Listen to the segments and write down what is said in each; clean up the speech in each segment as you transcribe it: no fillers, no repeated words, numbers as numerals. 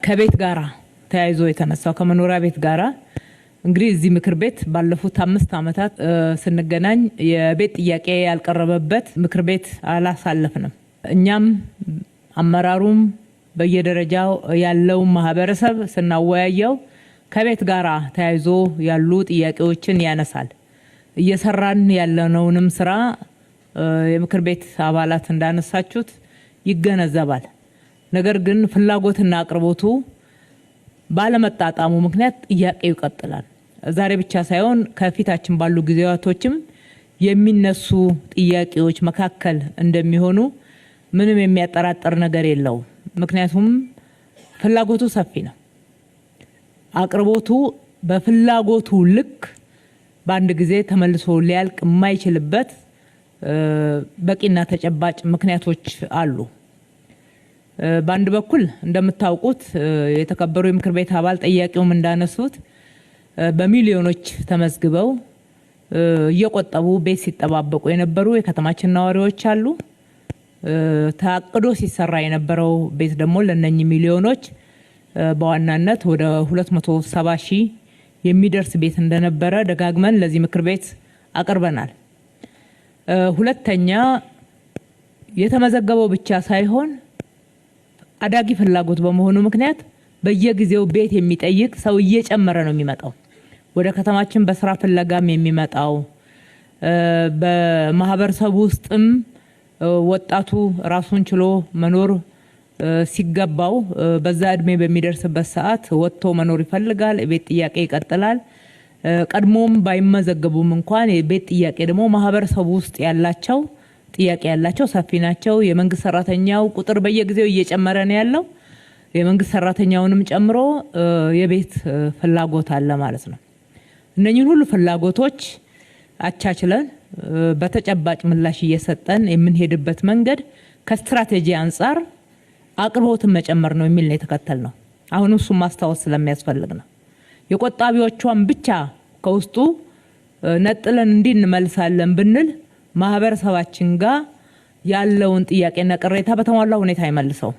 ከቤት ጋራ ተያይዞ የተነሳው ከመኖሪያ ቤት ጋራ እንግዲህ እዚህ ምክር ቤት ባለፉት 5 አመታት ስንገናኝ የቤት ጥያቄ ያልቀረበበት ምክር ቤት አላሳለፍንም። እኛም አመራሩም በየደረጃው ያለው ማህበረሰብ ስናወያየው ከቤት ጋራ ተያይዞ ያሉ ጥያቄዎችን ያነሳል። እየሰራን ያለነውንም ስራ የምክር ቤት አባላት እንዳነሳችሁት ይገነዘባል። ነገር ግን ፍላጎትና አቅርቦቱ ባለመጣጣሙ ምክንያት ጥያቄው ይቀጥላል። ዛሬ ብቻ ሳይሆን ከፊታችን ባሉ ጊዜያቶችም የሚነሱ ጥያቄዎች መካከል እንደሚሆኑ ምንም የሚያጠራጥር ነገር የለውም። ምክንያቱም ፍላጎቱ ሰፊ ነው። አቅርቦቱ በፍላጎቱ ልክ በአንድ ጊዜ ተመልሶ ሊያልቅ የማይችልበት በቂና ተጨባጭ ምክንያቶች አሉ። በአንድ በኩል እንደምታውቁት የተከበሩ የምክር ቤት አባል ጥያቄውም እንዳነሱት በሚሊዮኖች ተመዝግበው እየቆጠቡ ቤት ሲጠባበቁ የነበሩ የከተማችን ነዋሪዎች አሉ። ታቅዶ ሲሰራ የነበረው ቤት ደግሞ ለነኚህ ሚሊዮኖች በዋናነት ወደ 270 ሺህ የሚደርስ ቤት እንደነበረ ደጋግመን ለዚህ ምክር ቤት አቀርበናል። ሁለተኛ የተመዘገበው ብቻ ሳይሆን አዳጊ ፍላጎት በመሆኑ ምክንያት በየጊዜው ቤት የሚጠይቅ ሰው እየጨመረ ነው የሚመጣው። ወደ ከተማችን በስራ ፍለጋም የሚመጣው በማህበረሰቡ ውስጥም ወጣቱ ራሱን ችሎ መኖር ሲገባው በዛ እድሜ በሚደርስበት ሰዓት ወጥቶ መኖር ይፈልጋል። ቤት ጥያቄ ይቀጥላል። ቀድሞም ባይመዘገቡም እንኳን የቤት ጥያቄ ደግሞ ማህበረሰቡ ውስጥ ያላቸው ጥያቄ ያላቸው ሰፊ ናቸው። የመንግስት ሰራተኛው ቁጥር በየጊዜው እየጨመረ ነው ያለው። የመንግስት ሰራተኛውንም ጨምሮ የቤት ፍላጎት አለ ማለት ነው። እነኚህ ሁሉ ፍላጎቶች አቻችለን በተጨባጭ ምላሽ እየሰጠን የምንሄድበት መንገድ ከስትራቴጂ አንፃር አቅርቦትን መጨመር ነው የሚል ነው የተከተልነው። አሁን እሱ ማስታወስ ስለሚያስፈልግ ነው። የቆጣቢዎቿን ብቻ ከውስጡ ነጥለን እንድንመልሳለን ብንል ማህበረሰባችን ጋር ያለውን ጥያቄና ቅሬታ በተሟላ ሁኔታ አይመልሰው።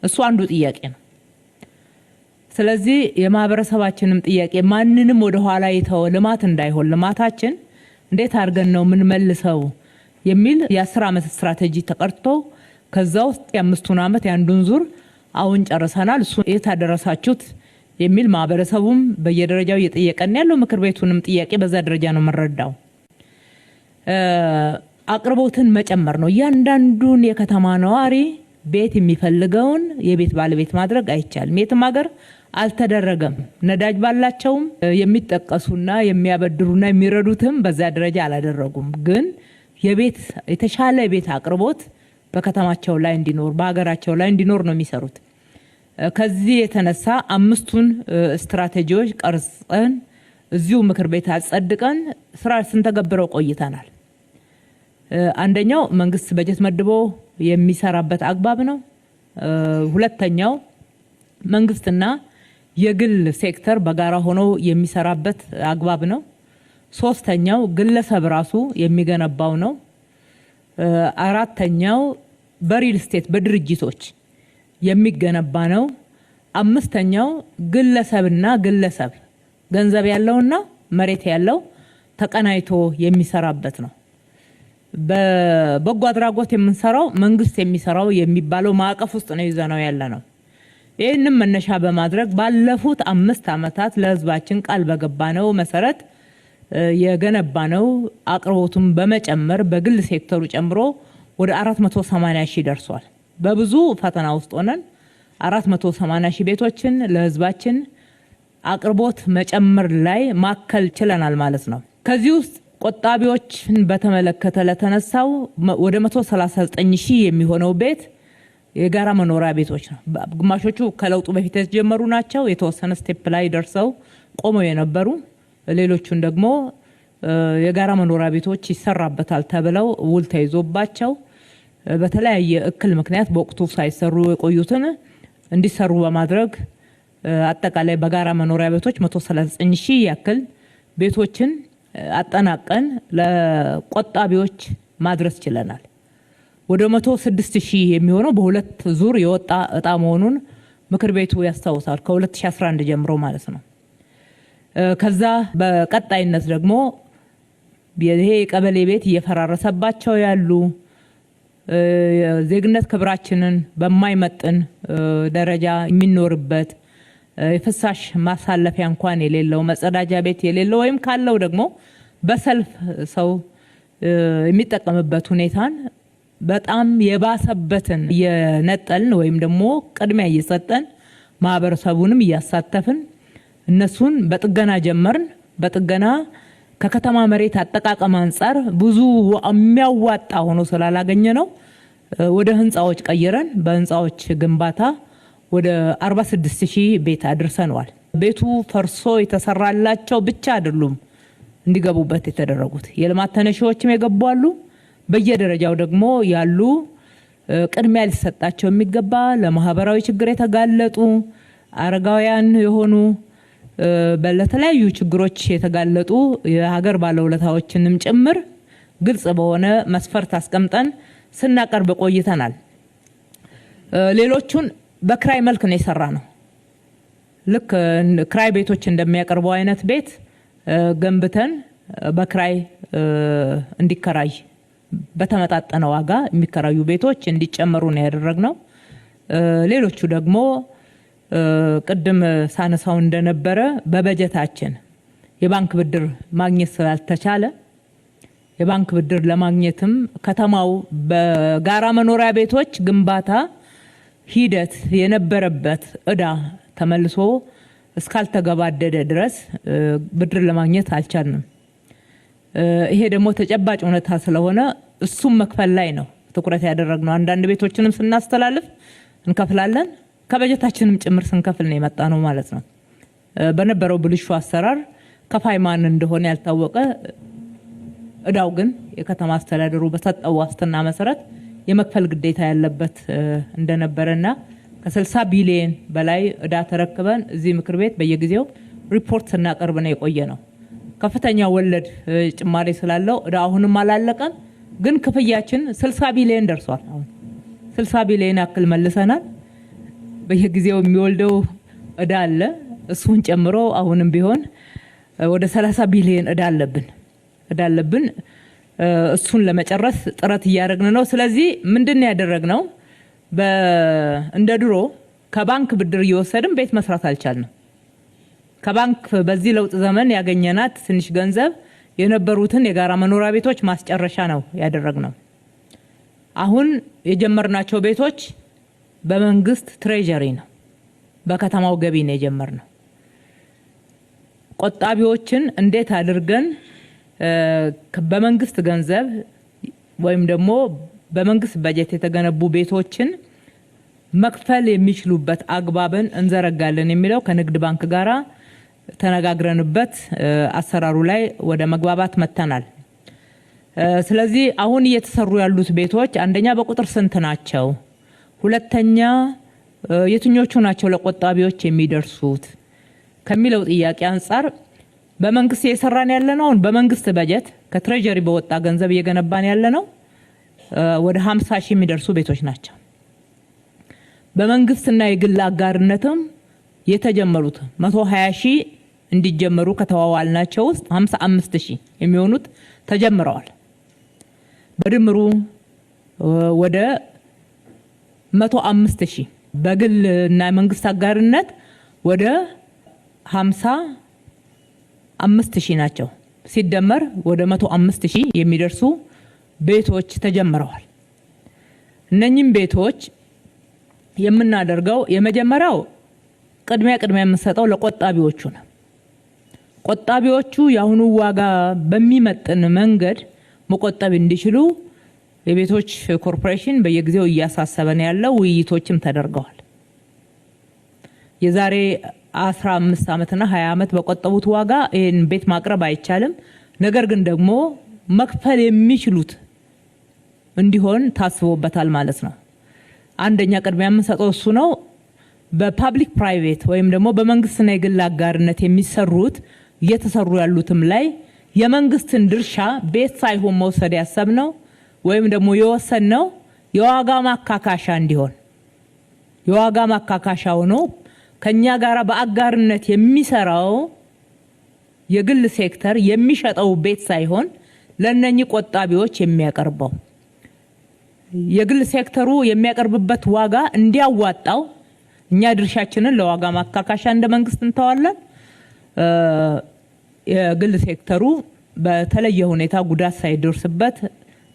እሱ አንዱ ጥያቄ ነው። ስለዚህ የማህበረሰባችንም ጥያቄ ማንንም ወደ ኋላ ይተው ልማት እንዳይሆን ልማታችን እንዴት አድርገን ነው ምን መልሰው የሚል የ10 አመት ስትራቴጂ ተቀርጦ ከዛ ውስጥ የ5 አመት ያንዱን ዙር አሁን ጨርሰናል። እሱ የታደረሳችሁት የሚል ማህበረሰቡም በየደረጃው እየጠየቀን ያለው ምክር ቤቱንም ጥያቄ በዛ ደረጃ ነው መረዳው። አቅርቦትን መጨመር ነው። እያንዳንዱን የከተማ ነዋሪ ቤት የሚፈልገውን የቤት ባለቤት ማድረግ አይቻልም። የትም ሀገር አልተደረገም። ነዳጅ ባላቸውም የሚጠቀሱና የሚያበድሩና የሚረዱትም በዛ ደረጃ አላደረጉም። ግን የቤት የተሻለ ቤት አቅርቦት በከተማቸው ላይ እንዲኖር በሀገራቸው ላይ እንዲኖር ነው የሚሰሩት። ከዚህ የተነሳ 5ቱን ስትራቴጂዎች ቀርጸን እዚሁ ምክር ቤት አጸድቀን ስራ ስንተገብረው ቆይተናል። አንደኛው መንግስት በጀት መድቦ የሚሰራበት አግባብ ነው። ሁለተኛው መንግስትና የግል ሴክተር በጋራ ሆኖ የሚሰራበት አግባብ ነው። ሶስተኛው ግለሰብ ራሱ የሚገነባው ነው። አራተኛው በሪል ስቴት በድርጅቶች የሚገነባ ነው። አምስተኛው ግለሰብና ግለሰብ ገንዘብ ያለውና መሬት ያለው ተቀናይቶ የሚሰራበት ነው። በበጎ አድራጎት የምንሰራው መንግስት የሚሰራው የሚባለው ማዕቀፍ ውስጥ ነው ይዘነው ያለነው። ይህንም መነሻ በማድረግ ባለፉት 5 አመታት ለህዝባችን ቃል በገባነው መሰረት የገነባነው አቅርቦቱን በመጨመር በግል ሴክተሩ ጨምሮ ወደ 480 ሺህ ደርሷል። በብዙ ፈተና ውስጥ ሆነን 480 ሺህ ቤቶችን ለህዝባችን አቅርቦት መጨመር ላይ ማከል ችለናል ማለት ነው። ከዚህ ውስጥ ቆጣቢዎችን በተመለከተ ለተነሳው ወደ 139 ሺህ የሚሆነው ቤት የጋራ መኖሪያ ቤቶች ነው። ግማሾቹ ከለውጡ በፊት የተጀመሩ ናቸው። የተወሰነ ስቴፕ ላይ ደርሰው ቆመው የነበሩ፣ ሌሎቹን ደግሞ የጋራ መኖሪያ ቤቶች ይሰራበታል ተብለው ውል ተይዞባቸው በተለያየ እክል ምክንያት በወቅቱ ሳይሰሩ የቆዩትን እንዲሰሩ በማድረግ አጠቃላይ በጋራ መኖሪያ ቤቶች 139 ሺህ ያክል ቤቶችን አጠናቀን ለቆጣቢዎች ማድረስ ችለናል። ወደ 106 ሺህ የሚሆነው በሁለት ዙር የወጣ እጣ መሆኑን ምክር ቤቱ ያስታውሳል ከ2011 ጀምሮ ማለት ነው። ከዛ በቀጣይነት ደግሞ ይሄ ቀበሌ ቤት እየፈራረሰባቸው ያሉ ዜግነት ክብራችንን በማይመጥን ደረጃ የሚኖርበት የፍሳሽ ማሳለፊያ እንኳን የሌለው መጸዳጃ ቤት የሌለው ወይም ካለው ደግሞ በሰልፍ ሰው የሚጠቀምበት ሁኔታን በጣም የባሰበትን የነጠልን ወይም ደግሞ ቅድሚያ እየሰጠን ማህበረሰቡንም እያሳተፍን እነሱን በጥገና ጀመርን። በጥገና ከከተማ መሬት አጠቃቀም አንፃር ብዙ የሚያዋጣ ሆኖ ስላላገኘ ነው ወደ ህንጻዎች ቀይረን በህንጻዎች ግንባታ ወደ 46000 ቤት አድርሰናል። ቤቱ ፈርሶ የተሰራላቸው ብቻ አይደሉም እንዲገቡበት የተደረጉት የልማት ተነሺዎችም የገባሉ። በየደረጃው ደግሞ ያሉ ቅድሚያ ሊሰጣቸው የሚገባ ለማህበራዊ ችግር የተጋለጡ አረጋውያን የሆኑ በለተለያዩ ችግሮች የተጋለጡ የሀገር ባለውለታዎችንም ጭምር ግልጽ በሆነ መስፈርት አስቀምጠን ስናቀርብ ቆይተናል። ሌሎቹን በክራይ መልክ ነው የሰራ ነው። ልክ ክራይ ቤቶች እንደሚያቀርበው አይነት ቤት ገንብተን በክራይ እንዲከራይ በተመጣጣነ ዋጋ የሚከራዩ ቤቶች እንዲጨመሩ ነው ያደረግነው። ሌሎቹ ደግሞ ቅድም ሳነሳው እንደነበረ በበጀታችን የባንክ ብድር ማግኘት ስላልተቻለ የባንክ ብድር ለማግኘትም ከተማው በጋራ መኖሪያ ቤቶች ግንባታ ሂደት የነበረበት እዳ ተመልሶ እስካልተገባደደ ድረስ ብድር ለማግኘት አልቻልንም። ይሄ ደግሞ ተጨባጭ እውነታ ስለሆነ እሱም መክፈል ላይ ነው ትኩረት ያደረግነው። አንዳንድ ቤቶችንም ስናስተላልፍ እንከፍላለን፣ ከበጀታችንም ጭምር ስንከፍል ነው የመጣ ነው ማለት ነው። በነበረው ብልሹ አሰራር ከፋይ ማን እንደሆነ ያልታወቀ እዳው ግን የከተማ አስተዳደሩ በሰጠው ዋስትና መሰረት የመክፈል ግዴታ ያለበት እንደነበረና ከ60 ቢሊዮን በላይ እዳ ተረክበን እዚህ ምክር ቤት በየጊዜው ሪፖርት ስናቀርብ ነው የቆየ ነው። ከፍተኛ ወለድ ጭማሪ ስላለው እዳ አሁንም አላለቀም፣ ግን ክፍያችን 60 ቢሊዮን ደርሷል። አሁን 60 ቢሊዮን ያክል መልሰናል። በየጊዜው የሚወልደው እዳ አለ። እሱን ጨምሮ አሁንም ቢሆን ወደ 30 ቢሊዮን እዳ አለብን። እሱን ለመጨረስ ጥረት እያደረግን ነው። ስለዚህ ምንድነው ያደረግነው? እንደ ድሮ ከባንክ ብድር እየወሰድን ቤት መስራት አልቻልንም። ከባንክ በዚህ ለውጥ ዘመን ያገኘናት ትንሽ ገንዘብ የነበሩትን የጋራ መኖሪያ ቤቶች ማስጨረሻ ነው ያደረግነው። አሁን የጀመርናቸው ቤቶች በመንግስት ትሬጀሪ ነው፣ በከተማው ገቢ ነው የጀመርነው። ቆጣቢዎችን እንዴት አድርገን በመንግስት ገንዘብ ወይም ደግሞ በመንግስት በጀት የተገነቡ ቤቶችን መክፈል የሚችሉበት አግባብን እንዘረጋለን የሚለው ከንግድ ባንክ ጋራ ተነጋግረንበት አሰራሩ ላይ ወደ መግባባት መተናል። ስለዚህ አሁን እየተሰሩ ያሉት ቤቶች አንደኛ በቁጥር ስንት ናቸው፣ ሁለተኛ የትኞቹ ናቸው ለቆጣቢዎች የሚደርሱት ከሚለው ጥያቄ አንፃር በመንግስት እየሰራን ያለነው በመንግስት በጀት ከትሬጀሪ በወጣ ገንዘብ እየገነባን ያለነው ወደ 50,000 የሚደርሱ ቤቶች ናቸው። በመንግስትና የግል አጋርነትም የተጀመሩት 120,000 እንዲጀመሩ ከተዋዋልናቸው ውስጥ 55,000 የሚሆኑት ተጀምረዋል። በድምሩ ወደ 105,000 በግልና መንግስት አጋርነት ወደ 55,000 ናቸው። ሲደመር ወደ 105,000 የሚደርሱ ቤቶች ተጀምረዋል። እነኚህም ቤቶች የምናደርገው የመጀመሪያው ቅድሚያ የምንሰጠው ለቆጣቢዎቹ ነው። ቆጣቢዎቹ የአሁኑ ዋጋ በሚመጥን መንገድ መቆጠብ እንዲችሉ የቤቶች ኮርፖሬሽን በየጊዜው እያሳሰበን ያለው ውይይቶችም ተደርገዋል። የዛሬ 15 ዓመትና 20 ዓመት በቆጠቡት ዋጋ ይሄን ቤት ማቅረብ አይቻልም። ነገር ግን ደግሞ መክፈል የሚችሉት እንዲሆን ታስቦበታል ማለት ነው። አንደኛ ቅድሚያ የምንሰጠው እሱ ነው። በፓብሊክ ፕራይቬት ወይም ደግሞ በመንግስትና የግል አጋርነት የሚሰሩት እየተሰሩ ያሉትም ላይ የመንግስትን ድርሻ ቤት ሳይሆን መውሰድ ያሰብነው ወይም ደግሞ የወሰንነው የዋጋ ማካካሻ እንዲሆን የዋጋ ማካካሻው ነው ከኛ ጋራ በአጋርነት የሚሰራው የግል ሴክተር የሚሸጠው ቤት ሳይሆን ለነኚህ ቆጣቢዎች የሚያቀርበው የግል ሴክተሩ የሚያቀርብበት ዋጋ እንዲያዋጣው እኛ ድርሻችንን ለዋጋ ማካካሻ እንደ መንግስት እንተዋለን። የግል ሴክተሩ በተለየ ሁኔታ ጉዳት ሳይደርስበት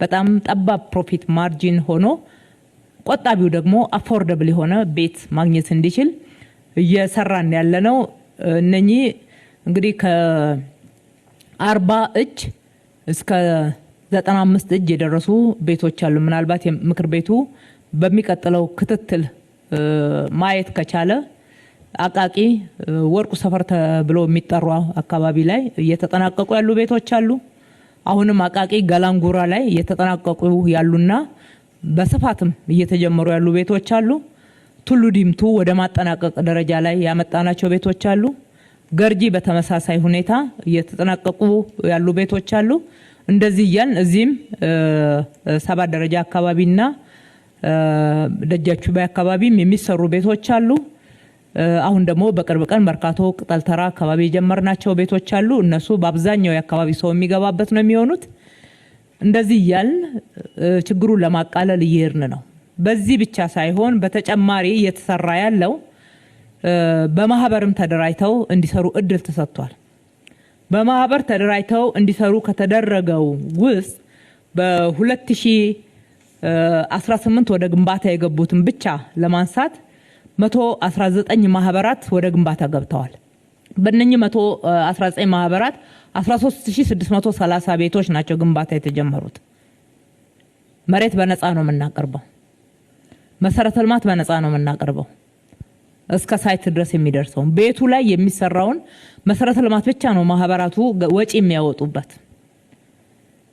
በጣም ጠባብ ፕሮፊት ማርጂን ሆኖ ቆጣቢው ደግሞ አፎርደብል የሆነ ቤት ማግኘት እንዲችል እየሰራን ያለነው እነኚህ እንግዲህ ከ40 እጅ እስከ 95 እጅ የደረሱ ቤቶች አሉ። ምናልባት ምክር ቤቱ በሚቀጥለው ክትትል ማየት ከቻለ አቃቂ ወርቁ ሰፈር ተብሎ የሚጠራው አካባቢ ላይ እየተጠናቀቁ ያሉ ቤቶች አሉ። አሁንም አቃቂ ገላንጉራ ላይ እየተጠናቀቁ ያሉና በስፋትም እየተጀመሩ ያሉ ቤቶች አሉ። ቱሉ ዲምቱ ወደ ማጠናቀቅ ደረጃ ላይ ያመጣናቸው ቤቶች አሉ። ገርጂ በተመሳሳይ ሁኔታ እየተጠናቀቁ ያሉ ቤቶች አሉ። እንደዚህ እያልን እዚህም 7 ደረጃ አካባቢና ደጃቹ በአካባቢም የሚሰሩ ቤቶች አሉ። አሁን ደግሞ በቅርብ ቀን መርካቶ ቅጠል ተራ አካባቢ የጀመርናቸው ቤቶች አሉ። እነሱ በአብዛኛው የአካባቢ ሰው የሚገባበት ነው የሚሆኑት። እንደዚህ እያልን ችግሩን ለማቃለል እየሄድን ነው። በዚህ ብቻ ሳይሆን በተጨማሪ እየተሰራ ያለው በማህበርም ተደራጅተው እንዲሰሩ እድል ተሰጥቷል። በማህበር ተደራጅተው እንዲሰሩ ከተደረገው ውስጥ በ2018 ወደ ግንባታ የገቡትን ብቻ ለማንሳት 119 ማህበራት ወደ ግንባታ ገብተዋል። በእነኚህ 119 ማህበራት 13630 ቤቶች ናቸው ግንባታ የተጀመሩት። መሬት በነፃ ነው የምናቀርበው። መሰረተ ልማት በነፃ ነው የምናቀርበው። እስከ ሳይት ድረስ የሚደርሰው ቤቱ ላይ የሚሰራውን መሰረተ ልማት ብቻ ነው ማህበራቱ ወጪ የሚያወጡበት።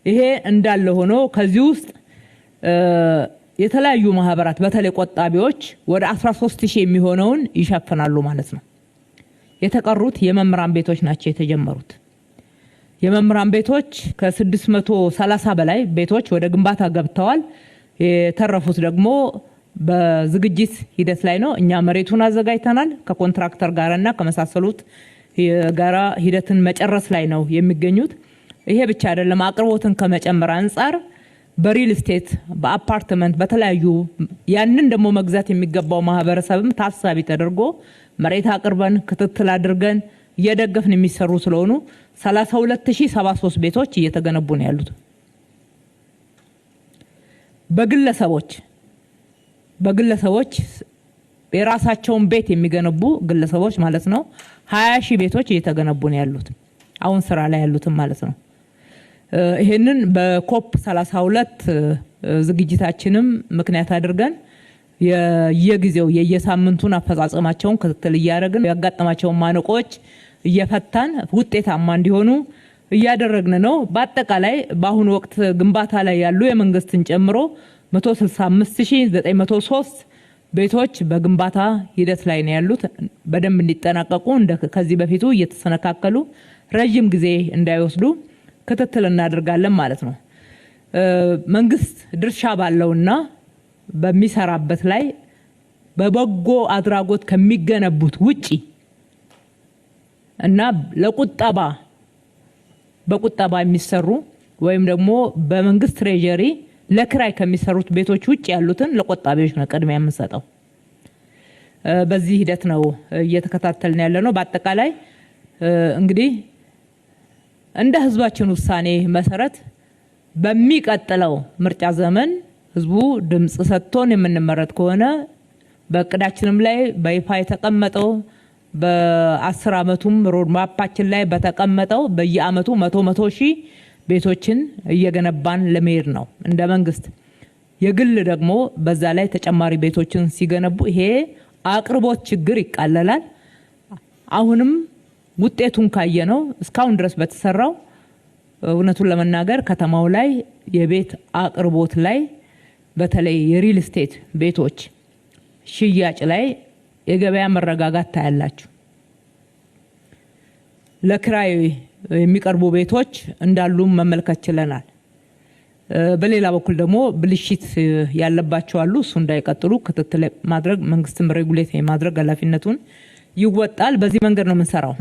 ይሄ እንዳለ ሆኖ ከዚህ ውስጥ የተለያዩ ማህበራት በተለይ ቆጣቢዎች ወደ 13000 የሚሆነውን ይሸፍናሉ ማለት ነው። የተቀሩት የመምራን ቤቶች ናቸው የተጀመሩት። የመምራን ቤቶች ከ630 በላይ ቤቶች ወደ ግንባታ ገብተዋል። የተረፉት ደግሞ በዝግጅት ሂደት ላይ ነው። እኛ መሬቱን አዘጋጅተናል ከኮንትራክተር ጋርና ከመሳሰሉት ጋራ ሂደትን መጨረስ ላይ ነው የሚገኙት። ይሄ ብቻ አይደለም። አቅርቦትን ከመጨመር አንፃር በሪል ስቴት በአፓርትመንት በተለያዩ ያንን ደግሞ መግዛት የሚገባው ማህበረሰብም ታሳቢ ተደርጎ መሬት አቅርበን ክትትል አድርገን እየደገፍን የሚሰሩ ስለሆኑ 32073 ቤቶች እየተገነቡ ነው ያሉት። በግለሰቦች የራሳቸውን ቤት የሚገነቡ ግለሰቦች ማለት ነው 20000 ቤቶች እየተገነቡ ነው ያሉት አሁን ስራ ላይ ያሉትም ማለት ነው። ይሄንን በኮፕ 32 ዝግጅታችንም ምክንያት አድርገን የየጊዜው የየሳምንቱን አፈጻጸማቸውን ክትትል እያደረግን ያጋጠማቸውን ማነቆች እየፈታን ውጤታማ እንዲሆኑ እያደረግን ነው። በአጠቃላይ በአሁኑ ወቅት ግንባታ ላይ ያሉ የመንግስትን ጨምሮ 165903 ቤቶች በግንባታ ሂደት ላይ ነው ያሉት። በደንብ እንዲጠናቀቁ ከዚህ በፊቱ እየተሰነካከሉ ረጅም ጊዜ እንዳይወስዱ ክትትል እናደርጋለን ማለት ነው። መንግስት ድርሻ ባለውና በሚሰራበት ላይ በበጎ አድራጎት ከሚገነቡት ውጪ እና በቁጠባ የሚሰሩ ወይም ደግሞ በመንግስት ትሬጀሪ ለክራይ ከሚሰሩት ቤቶች ውጪ ያሉትን ለቆጣቢዎች ነው ቅድሚያ የምንሰጠው። በዚህ ሂደት ነው እየተከታተልን ያለነው። በአጠቃላይ እንግዲህ እንደ ህዝባችን ውሳኔ መሰረት በሚቀጥለው ምርጫ ዘመን ህዝቡ ድምጽ ሰጥቶን የምንመረጥ ከሆነ በእቅዳችንም ላይ በይፋ የተቀመጠው በ10 አመቱም ሮድማፓችን ላይ በተቀመጠው በየአመቱ 100 ሺህ ቤቶችን እየገነባን ለመሄድ ነው እንደ መንግስት። የግል ደግሞ በዛ ላይ ተጨማሪ ቤቶችን ሲገነቡ ይሄ አቅርቦት ችግር ይቃለላል። አሁንም ውጤቱን ካየነው እስካሁን ድረስ በተሰራው እውነቱን ለመናገር ከተማው ላይ የቤት አቅርቦት ላይ በተለይ የሪል ስቴት ቤቶች ሽያጭ ላይ የገበያ መረጋጋት ታያላችሁ። ለክራይ የሚቀርቡ ቤቶች እንዳሉ መመልከት ችለናል። በሌላ በኩል ደግሞ ብልሽት ያለባቸው አሉ። እሱ እንዳይቀጥሉ ክትትል ማድረግ መንግስትም ሬጉሌት የማድረግ ኃላፊነቱን ይወጣል። በዚህ መንገድ ነው የምንሰራው።